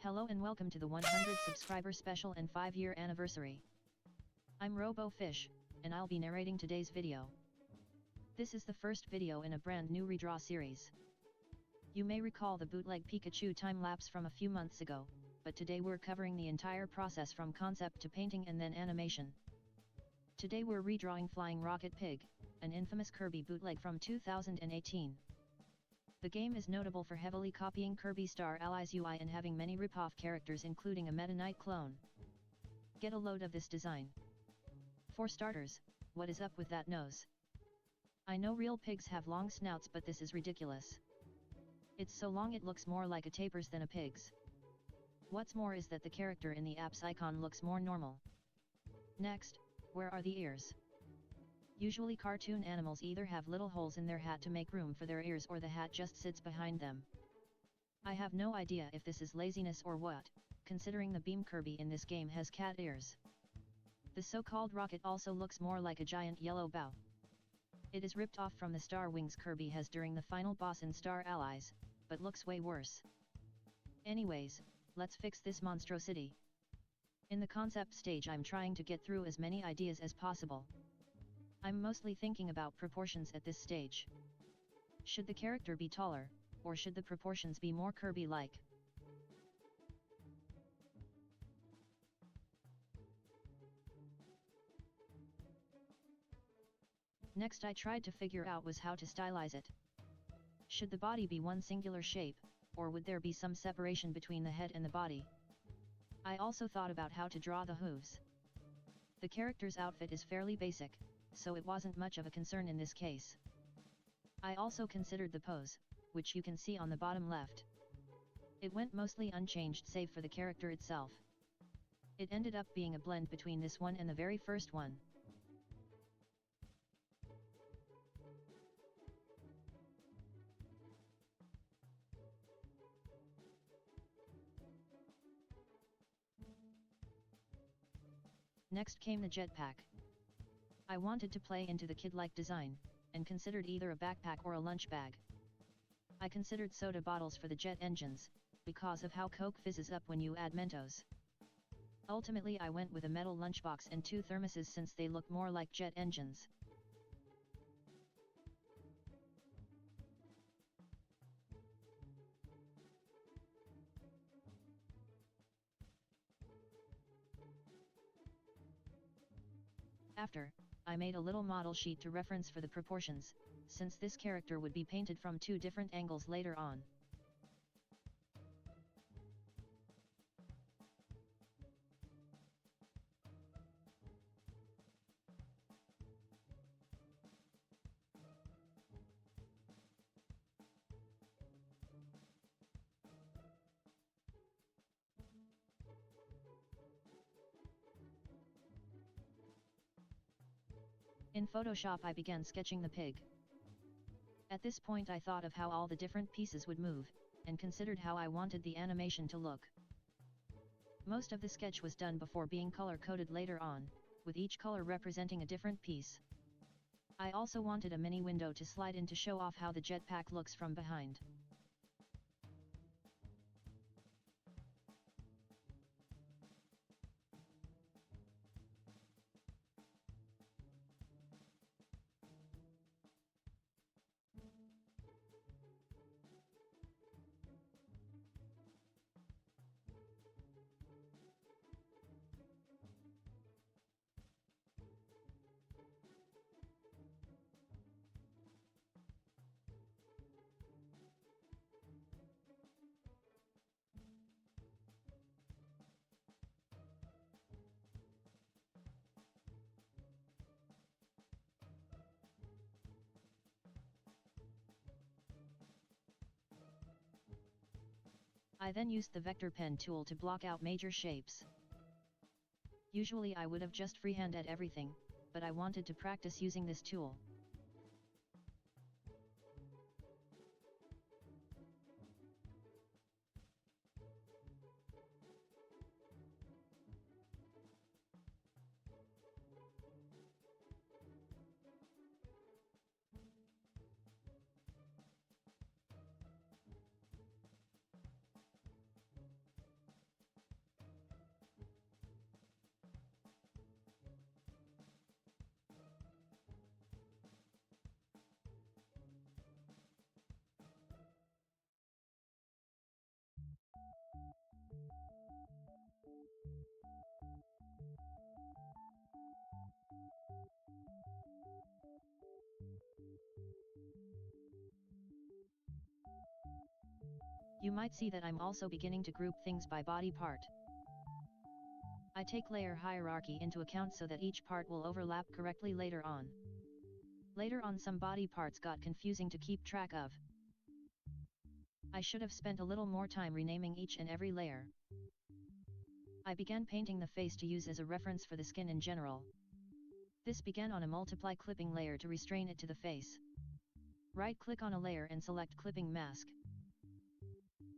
Hello and welcome to the 100 subscriber special and 5-year anniversary. I'm RoboFish, and I'll be narrating today's video. This is the first video in a brand new redraw series. You may recall the bootleg Pikachu time-lapse from a few months ago, but today we're covering the entire process from concept to painting and then animation. Today we're redrawing Flying Rocket Pig, an infamous Kirby bootleg from 2018. The game is notable for heavily copying Kirby Star Allies UI and having many rip-off characters including a Meta Knight clone. Get a load of this design. For starters, what is up with that nose? I know real pigs have long snouts, but this is ridiculous. It's so long it looks more like a tapir's than a pig's. What's more is that the character in the app's icon looks more normal. Next, where are the ears? Usually cartoon animals either have little holes in their hat to make room for their ears or the hat just sits behind them. I have no idea if this is laziness or what, considering the Beam Kirby in this game has cat ears. The so-called rocket also looks more like a giant yellow bow. It is ripped off from the Star Wings Kirby has during the final boss in Star Allies, but looks way worse. Anyways, let's fix this monstrosity. In the concept stage I'm trying to get through as many ideas as possible. I'm mostly thinking about proportions at this stage. Should the character be taller, or should the proportions be more Kirby-like? Next I tried to figure out was how to stylize it. Should the body be one singular shape, or would there be some separation between the head and the body? I also thought about how to draw the hooves. The character's outfit is fairly basic, so it wasn't much of a concern in this case. I also considered the pose, which you can see on the bottom left. It went mostly unchanged save for the character itself. It ended up being a blend between this one and the very first one. Next came the jetpack. I wanted to play into the kid-like design, and considered either a backpack or a lunch bag. I considered soda bottles for the jet engines, because of how Coke fizzes up when you add Mentos. Ultimately I went with a metal lunchbox and 2 thermoses since they look more like jet engines. After, I made a little model sheet to reference for the proportions, since this character would be painted from 2 different angles later on. In Photoshop I began sketching the pig. At this point I thought of how all the different pieces would move, and considered how I wanted the animation to look. Most of the sketch was done before being color-coded later on, with each color representing a different piece. I also wanted a mini window to slide in to show off how the jetpack looks from behind. I then used the vector pen tool to block out major shapes. Usually I would have just freehand at everything, but I wanted to practice using this tool. You might see that I'm also beginning to group things by body part. I take layer hierarchy into account so that each part will overlap correctly later on. Later on some body parts got confusing to keep track of. I should have spent a little more time renaming each and every layer. I began painting the face to use as a reference for the skin in general. This began on a multiply clipping layer to restrain it to the face. Right-click on a layer and select Clipping Mask.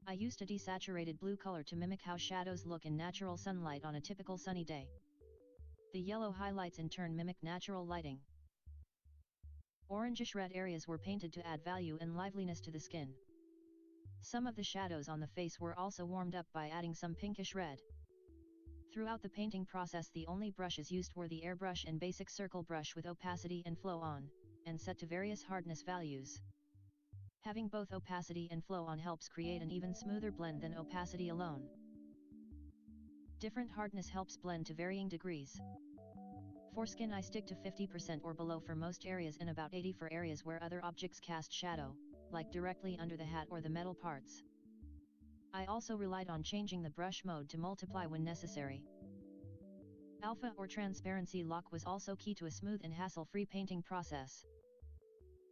I used a desaturated blue color to mimic how shadows look in natural sunlight on a typical sunny day. The yellow highlights in turn mimic natural lighting. Orangish-red areas were painted to add value and liveliness to the skin. Some of the shadows on the face were also warmed up by adding some pinkish red. Throughout the painting process the only brushes used were the airbrush and basic circle brush with opacity and flow on, and set to various hardness values. Having both opacity and flow on helps create an even smoother blend than opacity alone. Different hardness helps blend to varying degrees. For skin I stick to 50% or below for most areas and about 80% for areas where other objects cast shadow, like directly under the hat or the metal parts. I also relied on changing the brush mode to multiply when necessary. Alpha or transparency lock was also key to a smooth and hassle-free painting process.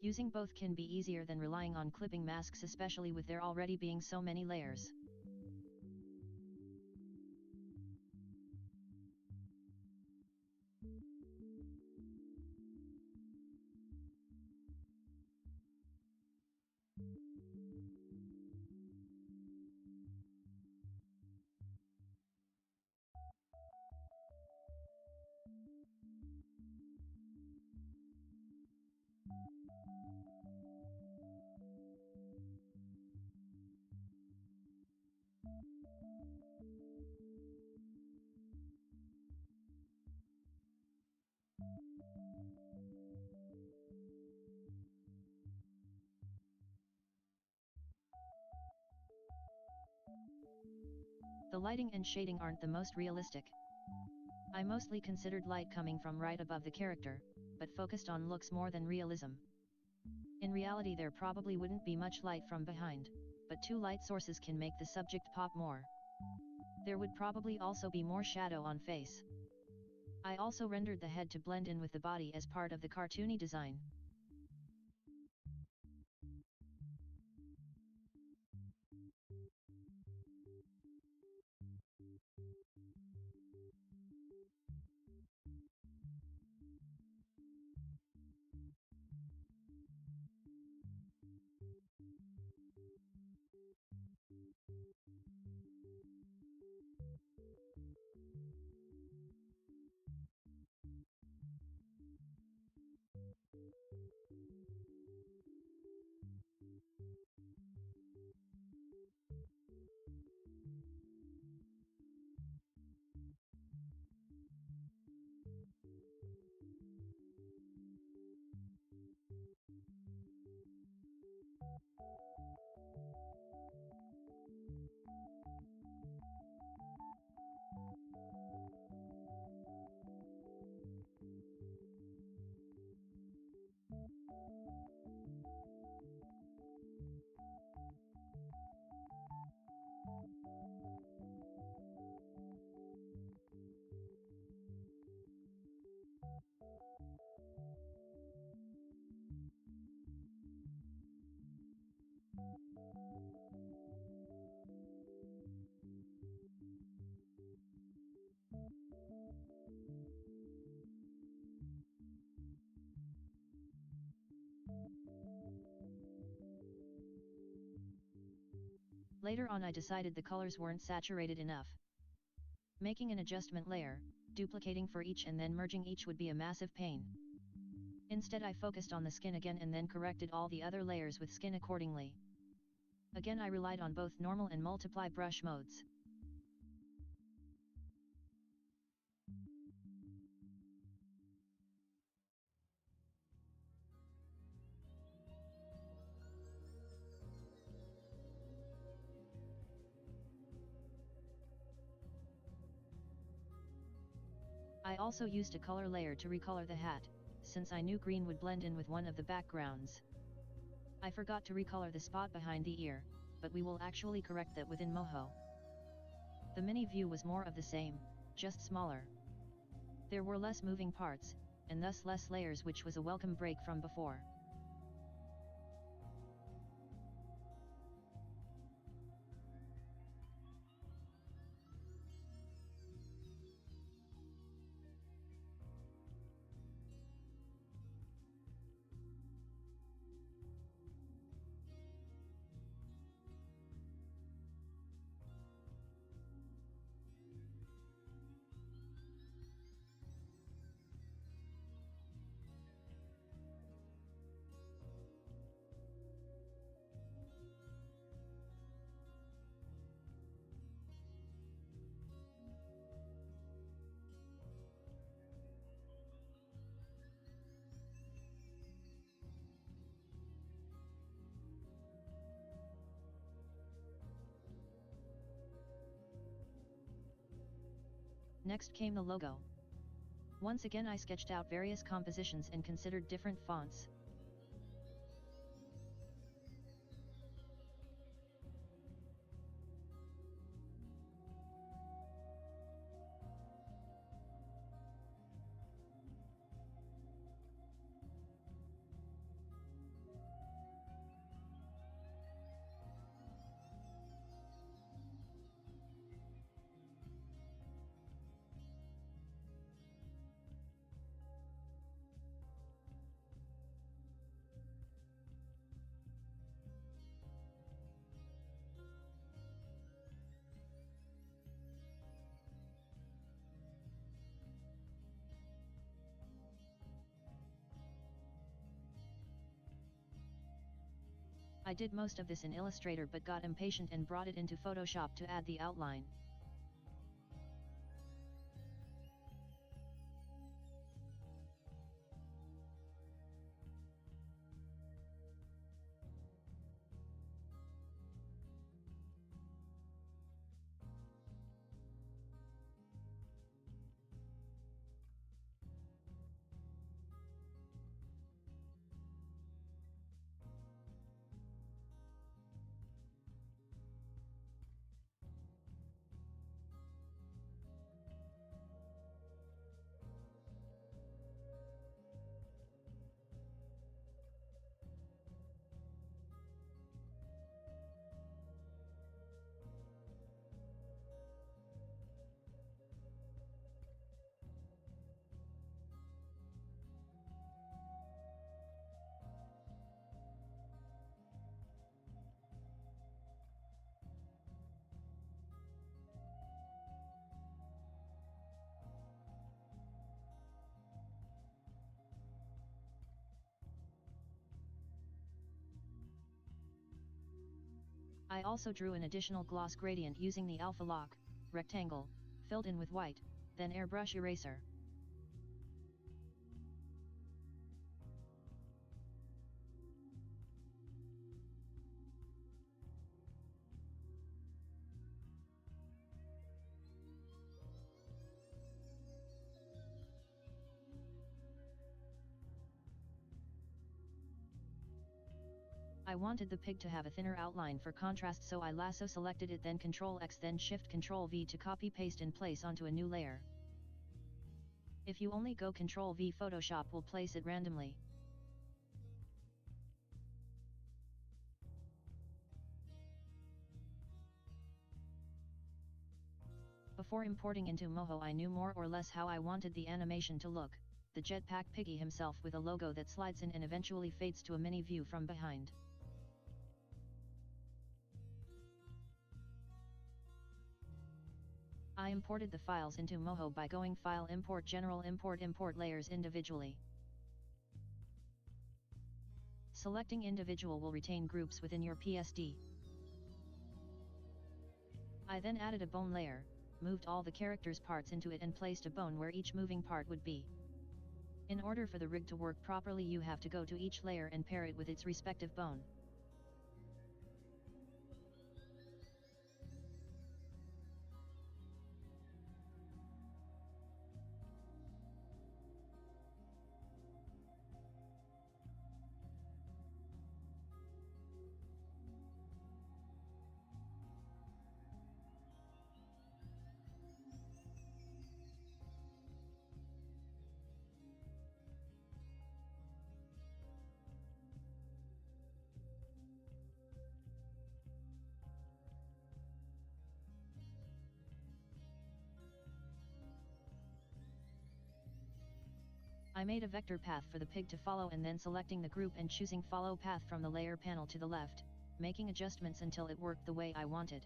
Using both can be easier than relying on clipping masks, especially with there already being so many layers. The lighting and shading aren't the most realistic. I mostly considered light coming from right above the character, but focused on looks more than realism. In reality there probably wouldn't be much light from behind, but two light sources can make the subject pop more. There would probably also be more shadow on face. I also rendered the head to blend in with the body as part of the cartoony design. Later on I decided the colors weren't saturated enough. Making an adjustment layer, duplicating for each and then merging each would be a massive pain. Instead I focused on the skin again and then corrected all the other layers with skin accordingly. Again I relied on both normal and multiply brush modes. I also used a color layer to recolor the hat, since I knew green would blend in with one of the backgrounds. I forgot to recolor the spot behind the ear, but we will actually correct that within Moho. The mini view was more of the same, just smaller. There were less moving parts, and thus less layers, which was a welcome break from before. Next came the logo. Once again I sketched out various compositions and considered different fonts. I did most of this in Illustrator but got impatient and brought it into Photoshop to add the outline. I also drew an additional gloss gradient using the alpha lock, rectangle, filled in with white, then airbrush eraser. I wanted the pig to have a thinner outline for contrast, so I lasso selected it, then Ctrl X, then Shift Ctrl V to copy paste in place onto a new layer. If you only go Ctrl V, Photoshop will place it randomly. Before importing into Moho, I knew more or less how I wanted the animation to look, the jetpack piggy himself with a logo that slides in and eventually fades to a mini view from behind. I imported the files into Moho by going File, Import, General, Import layers individually. Selecting individual will retain groups within your PSD. I then added a bone layer, moved all the characters' parts into it and placed a bone where each moving part would be. In order for the rig to work properly, you have to go to each layer and pair it with its respective bone. I made a vector path for the pig to follow and then selecting the group and choosing follow path from the layer panel to the left, making adjustments until it worked the way I wanted.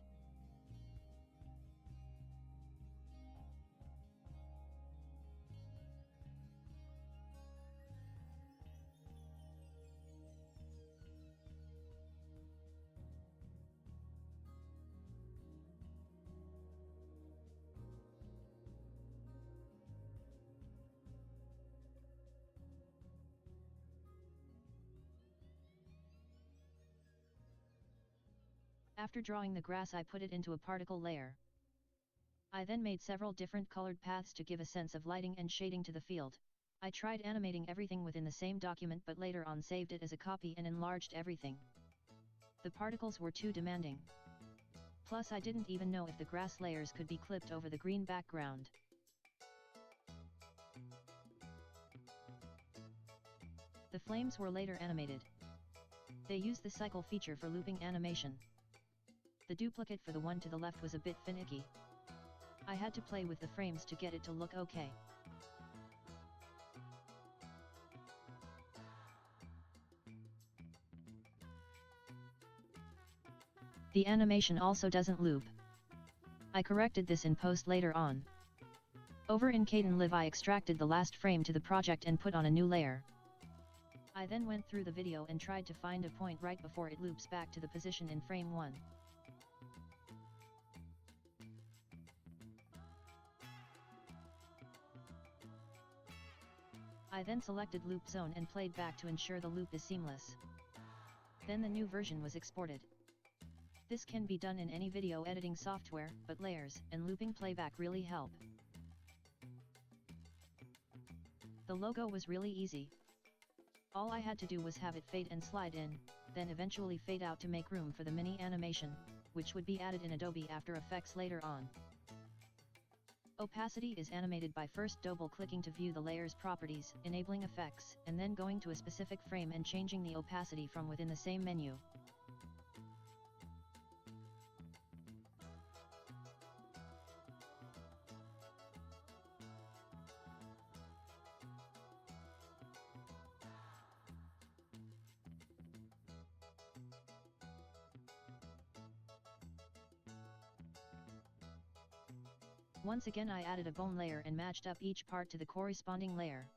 After drawing the grass, I put it into a particle layer. I then made several different colored paths to give a sense of lighting and shading to the field. I tried animating everything within the same document but later on saved it as a copy and enlarged everything. The particles were too demanding. Plus I didn't even know if the grass layers could be clipped over the green background. The flames were later animated. They used the cycle feature for looping animation. The duplicate for the one to the left was a bit finicky. I had to play with the frames to get it to look okay. The animation also doesn't loop. I corrected this in post later on. Over in Kdenlive I extracted the last frame to the project and put on a new layer. I then went through the video and tried to find a point right before it loops back to the position in frame 1. I then selected loop zone and played back to ensure the loop is seamless. Then the new version was exported. This can be done in any video editing software, but layers and looping playback really help. The logo was really easy. All I had to do was have it fade and slide in, then eventually fade out to make room for the mini animation, which would be added in Adobe After Effects later on. Opacity is animated by first double-clicking to view the layer's properties, enabling effects, and then going to a specific frame and changing the opacity from within the same menu. Once again I added a bone layer and matched up each part to the corresponding layer.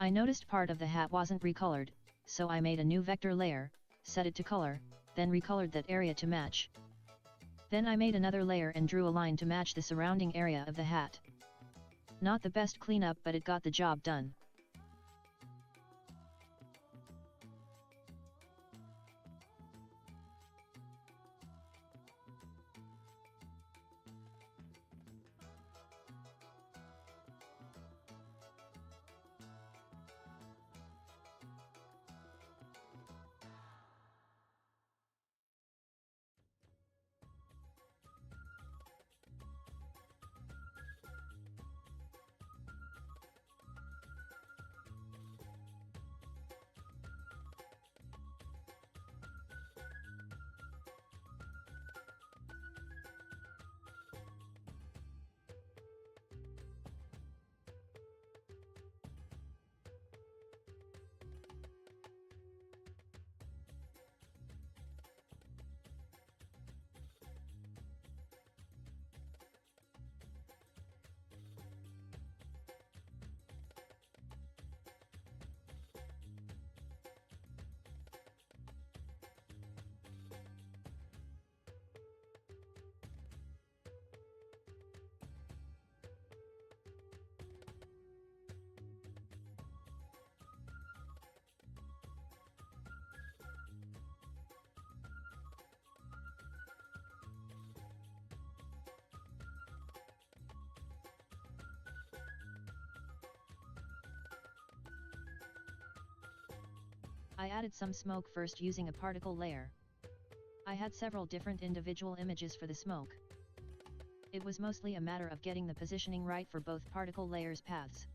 I noticed part of the hat wasn't recolored, so I made a new vector layer, set it to color, then recolored that area to match. Then I made another layer and drew a line to match the surrounding area of the hat. Not the best cleanup, but it got the job done. I added some smoke first using a particle layer. I had several different individual images for the smoke. It was mostly a matter of getting the positioning right for both particle layers paths.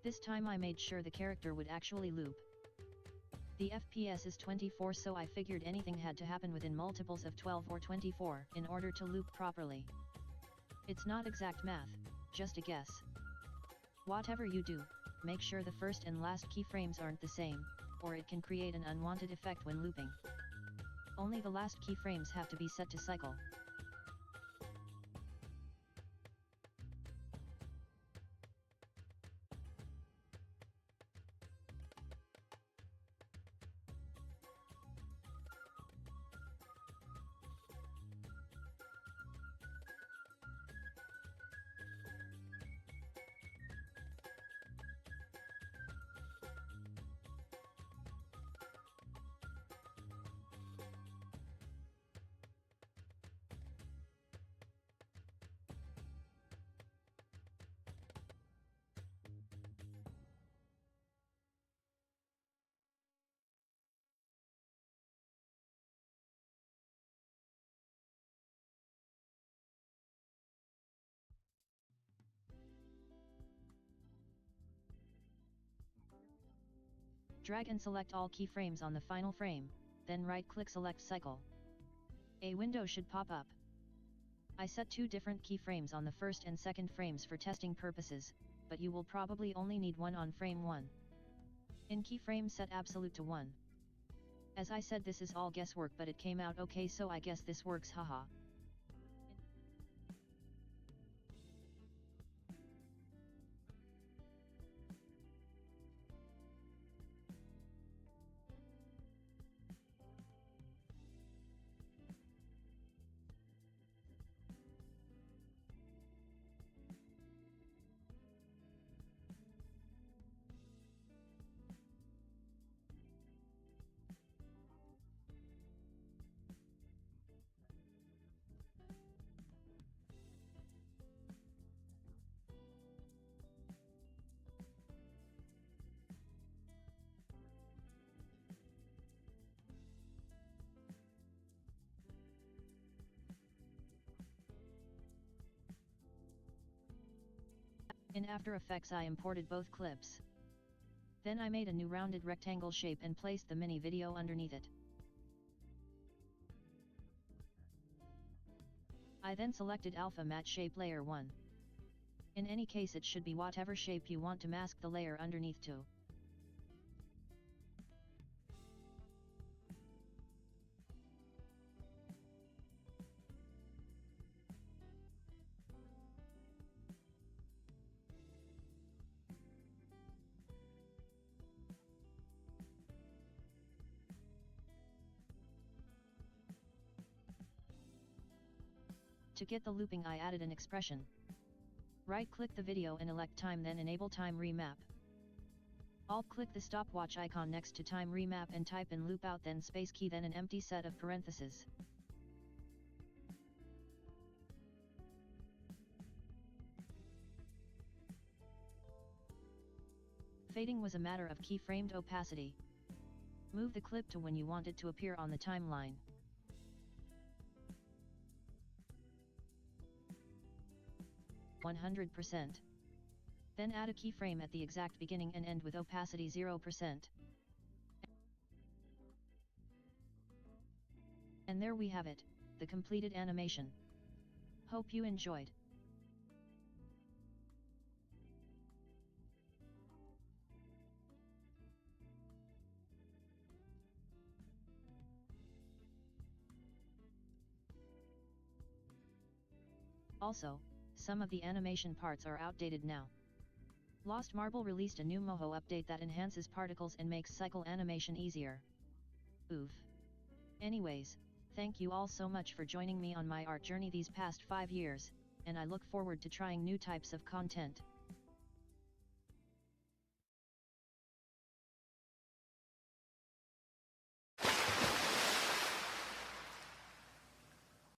This time I made sure the character would actually loop. The FPS is 24, so I figured anything had to happen within multiples of 12 or 24 in order to loop properly. It's not exact math, just a guess. Whatever you do, make sure the first and last keyframes aren't the same, or it can create an unwanted effect when looping. Only the last keyframes have to be set to cycle. Drag and select all keyframes on the final frame, then right-click select Cycle. A window should pop up. I set 2 different keyframes on the first and second frames for testing purposes, but you will probably only need one on frame 1. In keyframe set absolute to 1. As I said, this is all guesswork, but it came out okay, so I guess this works, haha. In After Effects I imported both clips. Then I made a new rounded rectangle shape and placed the mini video underneath it. I then selected Alpha Matte Shape Layer 1. In any case, it should be whatever shape you want to mask the layer underneath to. To get the looping, I added an expression. Right-click the video and elect time, then enable time remap. Alt-click the stopwatch icon next to time remap and type in loop out, then space key, then an empty set of parentheses. Fading was a matter of keyframed opacity. Move the clip to when you want it to appear on the timeline. %. Then add a keyframe at the exact beginning and end with opacity 0%. And there we have it, the completed animation. Hope you enjoyed. Also, some of the animation parts are outdated now. Lost Marble released a new Moho update that enhances particles and makes cycle animation easier. Oof. Anyways, thank you all so much for joining me on my art journey these past 5 years, and I look forward to trying new types of content.